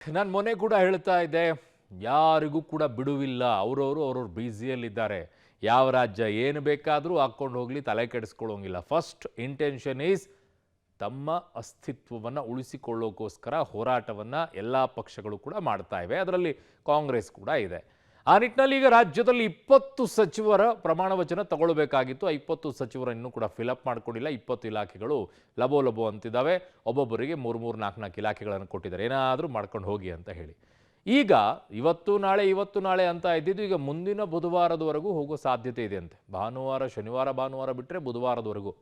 ನಾನು ಮೊನ್ನೆ ಕೂಡ ಹೇಳ್ತಾ ಇದ್ದೆ, ಯಾರಿಗೂ ಕೂಡ ಬಿಡುವಿಲ್ಲ. ಅವ್ರವ್ರು ಬ್ಯುಸಿಯಲ್ಲಿದ್ದಾರೆ. ಯಾವ ರಾಜ್ಯ ಏನು ಬೇಕಾದರೂ ಹಾಕ್ಕೊಂಡು ಹೋಗಲಿ, ತಲೆ ಕೆಡಿಸ್ಕೊಳ್ಳೋಂಗಿಲ್ಲ. ಫಸ್ಟ್ ಇಂಟೆನ್ಷನ್ ಈಸ್ ತಮ್ಮ ಅಸ್ತಿತ್ವವನ್ನು ಉಳಿಸಿಕೊಳ್ಳೋಕ್ಕೋಸ್ಕರ ಹೋರಾಟವನ್ನು ಎಲ್ಲ ಪಕ್ಷಗಳು ಕೂಡ ಮಾಡ್ತಾ ಇವೆ. ಅದರಲ್ಲಿ ಕಾಂಗ್ರೆಸ್ ಕೂಡ ಇದೆ. ಆ ನಿಟ್ಟಿನಲ್ಲಿ ಈಗ ರಾಜ್ಯದಲ್ಲಿ 20 ಸಚಿವರ ಪ್ರಮಾಣ ವಚನ ತಗೊಳ್ಬೇಕಾಗಿತ್ತು. 20 ಸಚಿವರು ಇನ್ನೂ ಕೂಡ ಫಿಲಪ್ ಮಾಡ್ಕೊಂಡಿಲ್ಲ. 20 ಇಲಾಖೆಗಳು ಲಬೋ ಅಂತಿದ್ದಾವೆ. ಒಬ್ಬೊಬ್ಬರಿಗೆ 3-4 ಇಲಾಖೆಗಳನ್ನು ಕೊಟ್ಟಿದ್ದಾರೆ, ಏನಾದರೂ ಮಾಡ್ಕೊಂಡು ಹೋಗಿ ಅಂತ ಹೇಳಿ. ಈಗ ಇವತ್ತು ನಾಳೆ ಅಂತ ಇದ್ದಿದ್ದು ಈಗ ಮುಂದಿನ ಬುಧವಾರದವರೆಗೂ ಹೋಗೋ ಸಾಧ್ಯತೆ ಇದೆ ಅಂತೆ. ಶನಿವಾರ ಬಿಟ್ಟರೆ ಬುಧವಾರದವರೆಗೂ.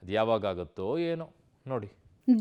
ಅದು ಯಾವಾಗುತ್ತೋ ಏನೋ ನೋಡಿ.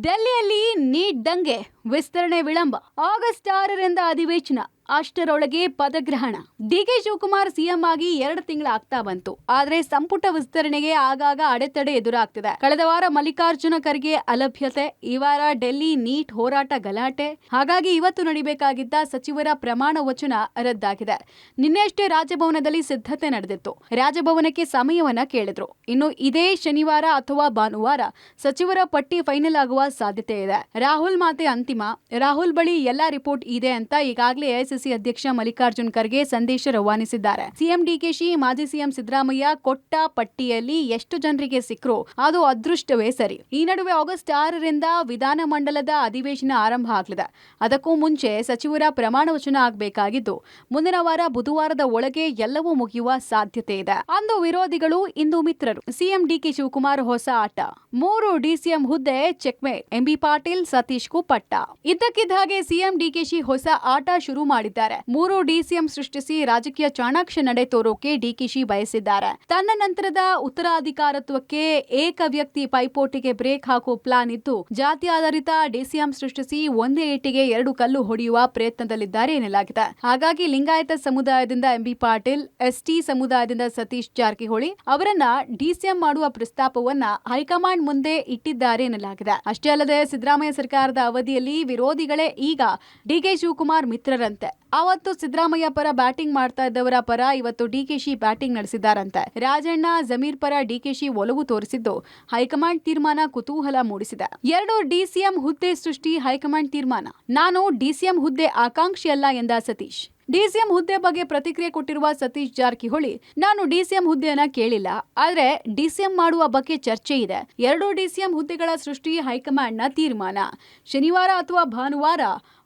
ಡೆಲ್ಲಿಯಲ್ಲಿ ನೀಟ್ ದಂಗೆ ವಿಸ್ತರಣೆ ವಿಳಂಬ. ಆಗಸ್ಟ್ 6ರಿಂದ ಅಧಿವೇಶನ, ಅಷ್ಟರೊಳಗೆ ಪದಗ್ರಹಣ. ಡಿಕೆ ಶಿವಕುಮಾರ್ ಸಿಎಂ ಆಗಿ 2 ತಿಂಗಳಾಗ್ತಾ ಬಂತು. ಆದ್ರೆ ಸಂಪುಟ ವಿಸ್ತರಣೆಗೆ ಆಗಾಗ ಅಡೆತಡೆ ಎದುರಾಗ್ತಿದೆ. ಕಳೆದ ವಾರ ಮಲ್ಲಿಕಾರ್ಜುನ ಖರ್ಗೆ ಅಲಭ್ಯತೆ, ಈ ವಾರ ಡೆಲ್ಲಿ ನೀಟ್ ಹೋರಾಟ ಗಲಾಟೆ. ಹಾಗಾಗಿ ಇವತ್ತು ನಡಿಬೇಕಾಗಿದ್ದ ಸಚಿವರ ಪ್ರಮಾಣ ವಚನ ರದ್ದಾಗಿದೆ. ನಿನ್ನೆಯಷ್ಟೇ ರಾಜಭವನದಲ್ಲಿ ಸಿದ್ಧತೆ ನಡೆದಿತ್ತು. ರಾಜಭವನಕ್ಕೆ ಸಮಯವನ್ನ ಕೇಳಿದ್ರು. ಇನ್ನು ಇದೇ ಶನಿವಾರ ಅಥವಾ ಭಾನುವಾರ ಸಚಿವರ ಪಟ್ಟಿ ಫೈನಲ್ ಆಗುವ ಸಾಧ್ಯತೆ ಇದೆ. ರಾಹುಲ್ ಮಾತೆ ಅಂತಿಮ. ರಾಹುಲ್ ಬಳಿ ಎಲ್ಲಾ ರಿಪೋರ್ಟ್ ಇದೆ ಅಂತ ಈಗಾಗಲೇ ಎಐಸಿಸಿ ಅಧ್ಯಕ್ಷ ಮಲ್ಲಿಕಾರ್ಜುನ್ ಖರ್ಗೆ ಸಂದೇಶ ರವಾನಿಸಿದ್ದಾರೆ. ಸಿಎಂ ಡಿಕೆಶಿ, ಮಾಜಿ ಸಿಎಂ ಸಿದ್ದರಾಮಯ್ಯ ಕೊಟ್ಟ ಪಟ್ಟಿಯಲ್ಲಿ ಎಷ್ಟು ಜನರಿಗೆ ಸಿಕ್ಕರು ಅದು ಅದೃಷ್ಟವೇ ಸರಿ. ಈ ನಡುವೆ ಆಗಸ್ಟ್ 6ರಿಂದ ವಿಧಾನಮಂಡಲದ ಅಧಿವೇಶನ ಆರಂಭ ಆಗಲಿದೆ. ಅದಕ್ಕೂ ಮುಂಚೆ ಸಚಿವರ ಪ್ರಮಾಣ ವಚನ ಆಗಬೇಕಾಗಿದ್ದು, ಮುಂದಿನ ವಾರ ಬುಧವಾರದ ಒಳಗೆ ಎಲ್ಲವೂ ಮುಗಿಯುವ ಸಾಧ್ಯತೆ ಇದೆ. ಅಂದು ವಿರೋಧಿಗಳು, ಇಂದು ಮಿತ್ರರು. ಸಿಎಂ ಡಿಕೆ ಶಿವಕುಮಾರ್ ಹೊಸ ಆಟ. 3 ಡಿಸಿಎಂ ಹುದ್ದೆ ಚೆಕ್ಮೇಟ್. ಎಂಬಿ ಪಾಟೀಲ್, ಸತೀಶ್ ಗೂ ಪಟ್ಟ. ಇದ್ದಕ್ಕಿದ್ದ ಹಾಗೆ ಸಿಎಂ ಡಿಕೆಶಿ ಹೊಸ ಆಟ ಶುರು ಮಾಡಿದ್ದಾರೆ. 3 ಡಿಸಿಎಂ ಸೃಷ್ಟಿಸಿ ರಾಜಕೀಯ ಚಾಣಾಕ್ಷ ನಡೆ ತೋರೋಕೆ ಡಿಕೆಶಿ ಬಯಸಿದ್ದಾರೆ. ತನ್ನ ನಂತರದ ಉತ್ತರಾಧಿಕಾರತ್ವಕ್ಕೆ ಏಕ ವ್ಯಕ್ತಿ ಪೈಪೋಟಿಗೆ ಬ್ರೇಕ್ ಹಾಕುವ ಪ್ಲಾನ್ ಇದ್ದು, ಜಾತಿ ಆಧಾರಿತ ಡಿಸಿಎಂ ಸೃಷ್ಟಿಸಿ ಒಂದೇ ಏಟಿಗೆ 2 ಕಲ್ಲು ಹೊಡೆಯುವ ಪ್ರಯತ್ನದಲ್ಲಿದ್ದಾರೆ ಎನ್ನಲಾಗಿದೆ. ಹಾಗಾಗಿ ಲಿಂಗಾಯತ ಸಮುದಾಯದಿಂದ ಎಂಬಿ ಪಾಟೀಲ್, ಎಸ್ಟಿ ಸಮುದಾಯದಿಂದ ಸತೀಶ್ ಜಾರಕಿಹೊಳಿ ಅವರನ್ನ ಡಿಸಿಎಂ ಮಾಡುವ ಪ್ರಸ್ತಾಪವನ್ನ ಹೈಕಮಾಂಡ್ ಮುಂದೆ ಇಟ್ಟಿದ್ದಾರೆ ಎನ್ನಲಾಗಿದೆ. ಅಷ್ಟೇ ಅಲ್ಲದೆ ಸಿದ್ದರಾಮಯ್ಯ ಸರ್ಕಾರದ ಅವಧಿಯಲ್ಲಿ ವಿರೋಧಿಗಳೇ ಈಗ ಡಿಕೆ ಶಿವಕುಮಾರ್ ಮಿತ್ರರಂತೆ. ಅವತ್ತು ಸಿದ್ದರಾಮಯ್ಯ ಪರ ಬ್ಯಾಟಿಂಗ್ ಮಾಡ್ತಾ ಇದ್ದವರ ಪರ ಇವತ್ತು ಡಿಕೆಶಿ ಬ್ಯಾಟಿಂಗ್ ನಡೆಸಿದ್ದಾರಂತೆ. ರಾಜಣ್ಣ, ಜಮೀರ್ ಪರ ಡಿಕೆಶಿ ಒಲವು ತೋರಿಸಿದ್ದು ಹೈಕಮಾಂಡ್ ತೀರ್ಮಾನ ಕುತೂಹಲ ಮೂಡಿಸಿದೆ. 2 ಡಿಸಿಎಂ ಹುದ್ದೆ ಸೃಷ್ಟಿ ಹೈಕಮಾಂಡ್ ತೀರ್ಮಾನ. ನಾನು ಡಿಸಿಎಂ ಹುದ್ದೆ ಆಕಾಂಕ್ಷಿಯಲ್ಲ ಎಂದ ಸತೀಶ್. ಡಿಸಿಎಂ ಹುದ್ದೆ ಬಗ್ಗೆ ಪ್ರತಿಕ್ರಿಯೆ ಕೊಟ್ಟಿರುವ ಸತೀಶ್ ಜಾರಕಿಹೊಳಿ, ನಾನು ಡಿಸಿಎಂ ಹುದ್ದೆಯನ್ನ ಕೇಳಿಲ್ಲ, ಆದ್ರೆ ಡಿಸಿಎಂ ಮಾಡುವ ಬಗ್ಗೆ ಚರ್ಚೆ ಇದೆ. 2 ಡಿಸಿಎಂ ಹುದ್ದೆಗಳ ಸೃಷ್ಟಿ ಹೈಕಮಾಂಡ್ನ ತೀರ್ಮಾನ. ಶನಿವಾರ ಅಥವಾ ಭಾನುವಾರ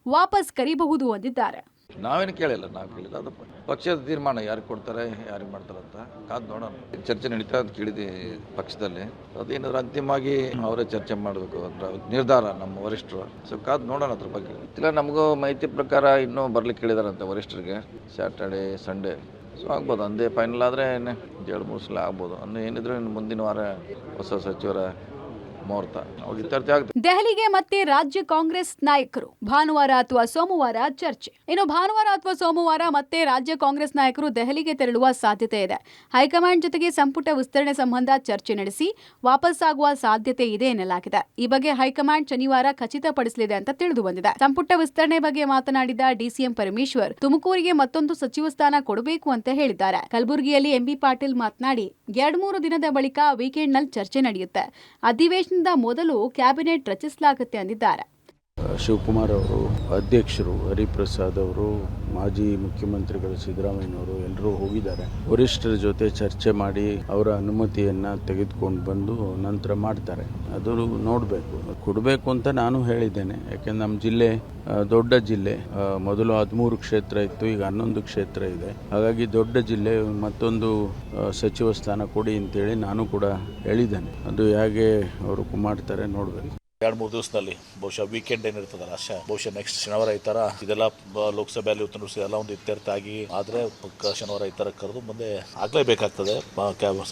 ವಾಪಸ್ ಕರೀಬಹುದು ಎಂದಿದ್ದಾರೆ. ನಾವೇನು ಕೇಳಿಲ್ಲ, ಅದು ಪಕ್ಷದ ತೀರ್ಮಾನ, ಯಾರಿಗೆ ಕೊಡ್ತಾರೆ ಯಾರಿಗೆ ಮಾಡ್ತಾರೆ ಅಂತ ಕಾದು ನೋಡೋಣ. ಚರ್ಚೆ ನಡೀತಾ ಅಂತ ಕೇಳಿದೆ ಪಕ್ಷದಲ್ಲಿ. ಅದೇನಾದ್ರೂ ಅಂತಿಮವಾಗಿ ಅವರೇ ಚರ್ಚೆ ಮಾಡಬೇಕು ಅಂತ ನಿರ್ಧಾರ ನಮ್ಮ ವರಿಷ್ಠರು. ಸೊ ಕಾದು ನೋಡೋಣ ಅದ್ರ ಬಗ್ಗೆ. ಇಲ್ಲ, ನಮಗೂ ಮಾಹಿತಿ ಪ್ರಕಾರ ಇನ್ನೂ ಬರ್ಲಿಕ್ಕೆ ಹೇಳಿದಾರಂತೆ ವರಿಷ್ಠರಿಗೆ, ಸ್ಯಾಟರ್ಡೆ ಸಂಡೇ. ಸೊ ಆಗ್ಬೋದು, ಅಂದೇ ಫೈನಲ್ ಆದರೆ 2-3 ಸಲ ಆಗ್ಬೋದು. ಅಂದ್ರೆ ಏನಿದ್ರು ಮುಂದಿನ ವಾರ ಹೊಸ ಸಚಿವರ ಮುಹೂರ್ತ ಇತ್ಯರ್ಥ ಆಗುತ್ತೆ. ದೆಹಲಿಗೆ ಮತ್ತೆ ರಾಜ್ಯ ಕಾಂಗ್ರೆಸ್ ನಾಯಕರು. ಭಾನುವಾರ ಅಥವಾ ಸೋಮವಾರ ಚರ್ಚೆ. ಇನ್ನು ಭಾನುವಾರ ಅಥವಾ ಸೋಮವಾರ ಮತ್ತೆ ರಾಜ್ಯ ಕಾಂಗ್ರೆಸ್ ನಾಯಕರು ದೆಹಲಿಗೆ ತೆರಳುವ ಸಾಧ್ಯತೆ ಇದೆ. ಹೈಕಮಾಂಡ್ ಜೊತೆಗೆ ಸಂಪುಟ ವಿಸ್ತರಣೆ ಸಂಬಂಧ ಚರ್ಚೆ ನಡೆಸಿ ವಾಪಸ್ ಆಗುವ ಸಾಧ್ಯತೆ ಇದೆ ಎನ್ನಲಾಗಿದೆ. ಈ ಬಗ್ಗೆ ಹೈಕಮಾಂಡ್ ಶನಿವಾರ ಖಚಿತಪಡಿಸಲಿದೆ ಅಂತ ತಿಳಿದು ಬಂದಿದೆ. ಸಂಪುಟ ವಿಸ್ತರಣೆ ಬಗ್ಗೆ ಮಾತನಾಡಿದ ಡಿಸಿಎಂ ಪರಮೇಶ್ವರ್, ತುಮಕೂರಿಗೆ ಮತ್ತೊಂದು ಸಚಿವ ಸ್ಥಾನ ಕೊಡಬೇಕು ಅಂತ ಹೇಳಿದ್ದಾರೆ. ಕಲಬುರಗಿಯಲ್ಲಿ ಎಂಬಿ ಪಾಟೀಲ್ ಮಾತನಾಡಿ, 2-3 ದಿನದ ಬಳಿಕ ವೀಕೆಂಡ್ ನಲ್ಲಿ ಚರ್ಚೆ ನಡೆಯುತ್ತೆ. ಅಧಿವೇಶನದ ಮೊದಲು ಕ್ಯಾಬಿನೆಟ್ ರಚಿಸಲಾಗುತ್ತೆ ಅಂದಿದ್ದಾರೆ. ಶಿವಕುಮಾರ್ ಅವರು, ಅಧ್ಯಕ್ಷರು ಹರಿಪ್ರಸಾದ್ ಅವರು, ಮಾಜಿ ಮುಖ್ಯಮಂತ್ರಿಗಳು ಸಿದ್ದರಾಮಯ್ಯನವರು ಎಲ್ಲರೂ ಹೋಗಿದ್ದಾರೆ. ವರಿಷ್ಠರ ಜೊತೆ ಚರ್ಚೆ ಮಾಡಿ ಅವರ ಅನುಮತಿಯನ್ನು ತೆಗೆದುಕೊಂಡು ಬಂದು ನಂತರ ಮಾಡ್ತಾರೆ. ಅದು ನೋಡಬೇಕು, ಕೊಡಬೇಕು ಅಂತ ನಾನು ಹೇಳಿದ್ದೇನೆ. ಯಾಕೆಂದ್ರೆ ನಮ್ಮ ಜಿಲ್ಲೆ ದೊಡ್ಡ ಜಿಲ್ಲೆ. ಮೊದಲು 13 ಕ್ಷೇತ್ರ ಇತ್ತು, ಈಗ 11 ಕ್ಷೇತ್ರ ಇದೆ. ಹಾಗಾಗಿ ದೊಡ್ಡ ಜಿಲ್ಲೆ, ಮತ್ತೊಂದು ಸಚಿವ ಸ್ಥಾನ ಕೊಡಿ ಅಂತೇಳಿ ನಾನು ಕೂಡ ಹೇಳಿದ್ದೇನೆ. ಅದು ಹೇಗೆ ಅವರು ಮಾಡ್ತಾರೆ ನೋಡಬೇಕು. 2-3 ದಿವಸದಲ್ಲಿ ಬಹುಶಃ ವೀಕೆಂಡ್ ಏನಿರ್ತದಲ್ಲ, ಬಹುಶಃ ನೆಕ್ಸ್ಟ್ ಶನಿವಾರ ಈ ತರ ಇದೆಲ್ಲ ಲೋಕಸಭೆಯಲ್ಲಿ ಎಲ್ಲ ಒಂದು ಇತ್ಯರ್ಥ ಆಗಿ ಆದ್ರೆ ಶನಿವಾರ ಈ ತರ ಕರೆದು ಮುಂದೆ ಆಗ್ಲೇಬೇಕಾಗ್ತದೆ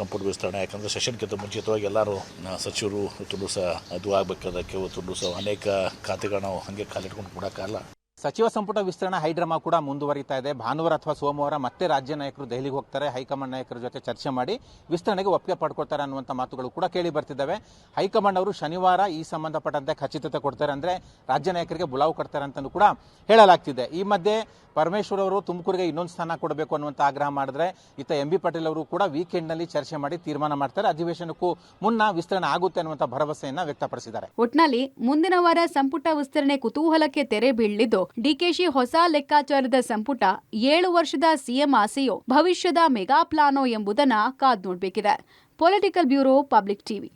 ಸಂಪುಟ ವಿಸ್ತರಣೆ. ಯಾಕಂದ್ರೆ ಸೆಷನ್ಗಿಂತ ಮುಂಚಿತವಾಗಿ ಎಲ್ಲರೂ ಸಚಿವರು ದಿವಸ ಅದು ಆಗ್ಬೇಕಾದಕ್ಕೆ ದಿವಸ ಅನೇಕ ಖಾತೆಗಳು ನಾವು ಹಂಗೆ ಕಾಲಿಟ್ಕೊಂಡು ಕೊಡಕ್ಕಾಗಲ್ಲ. ಸಚಿವ ಸಂಪುಟ ವಿಸ್ತರಣಾ ಹೈಡ್ರಾಮಾ ಕೂಡ ಮುಂದುವರಿತಾ ಇದೆ. ಭಾನುವಾರ ಅಥವಾ ಸೋಮವಾರ ಮತ್ತೆ ರಾಜ್ಯ ನಾಯಕರು ದೆಹಲಿಗೆ ಹೋಗ್ತಾರೆ. ಹೈಕಮಾಂಡ್ ನಾಯಕರ ಜೊತೆ ಚರ್ಚೆ ಮಾಡಿ ವಿಸ್ತರಣೆಗೆ ಒಪ್ಪಿಗೆ ಪಡ್ಕೊಳ್ತಾರೆ ಅನ್ನುವಂಥ ಮಾತುಗಳು ಕೂಡ ಕೇಳಿ ಬರ್ತಿದ್ದಾವೆ. ಹೈಕಮಾಂಡ್ ಅವರು ಶನಿವಾರ ಈ ಸಂಬಂಧಪಟ್ಟಂತೆ ಖಚಿತತೆ ಕೊಡ್ತಾರೆ, ಅಂದ್ರೆ ರಾಜ್ಯ ನಾಯಕರಿಗೆ ಬುಲಾವು ಕೊಡ್ತಾರೆ ಅಂತಲೂ ಕೂಡ ಹೇಳಲಾಗ್ತಿದೆ. ಈ ಮಧ್ಯೆ ಪರಮೇಶ್ವರ್ ಅವರು ತುಮಕೂರಿಗೆ ಇನ್ನೊಂದು ಸ್ಥಾನ ಕೊಡಬೇಕು ಅನ್ನುವಂಥ ಆಗ್ರಹ ಮಾಡಿದ್ರೆ ಇತ್ತ ಎಂ ಬಿ ಪಾಟೀಲ್ ಅವರು ಕೂಡ ವೀಕೆಂಡ್ನಲ್ಲಿ ಚರ್ಚೆ ಮಾಡಿ ತೀರ್ಮಾನ ಮಾಡ್ತಾರೆ. ಅಧಿವೇಶನಕ್ಕೂ ಮುನ್ನ ವಿಸ್ತರಣೆ ಆಗುತ್ತೆ ಅನ್ನುವಂಥ ಭರವಸೆಯನ್ನ ವ್ಯಕ್ತಪಡಿಸಿದ್ದಾರೆ. ಒಟ್ನಲ್ಲಿ ಮುಂದಿನ ವಾರ ಸಂಪುಟ ವಿಸ್ತರಣೆ ಕುತೂಹಲಕ್ಕೆ ತೆರೆ ಬೀಳಲಿದ್ದು, ಡಿಕೆಶಿ ಹೊಸ ಲೆಕ್ಕಾಚಾರದ ಸಂಪುಟ 7 ವರ್ಷದ ಸಿಎಂ ಆಸೆಯೋ ಭವಿಷ್ಯದ ಮೆಗಾ ಪ್ಲಾನೋ ಎಂಬುದನ್ನ ಕಾದ್ ನೋಡ್ಬೇಕಿದೆ. Political bureau, public TV.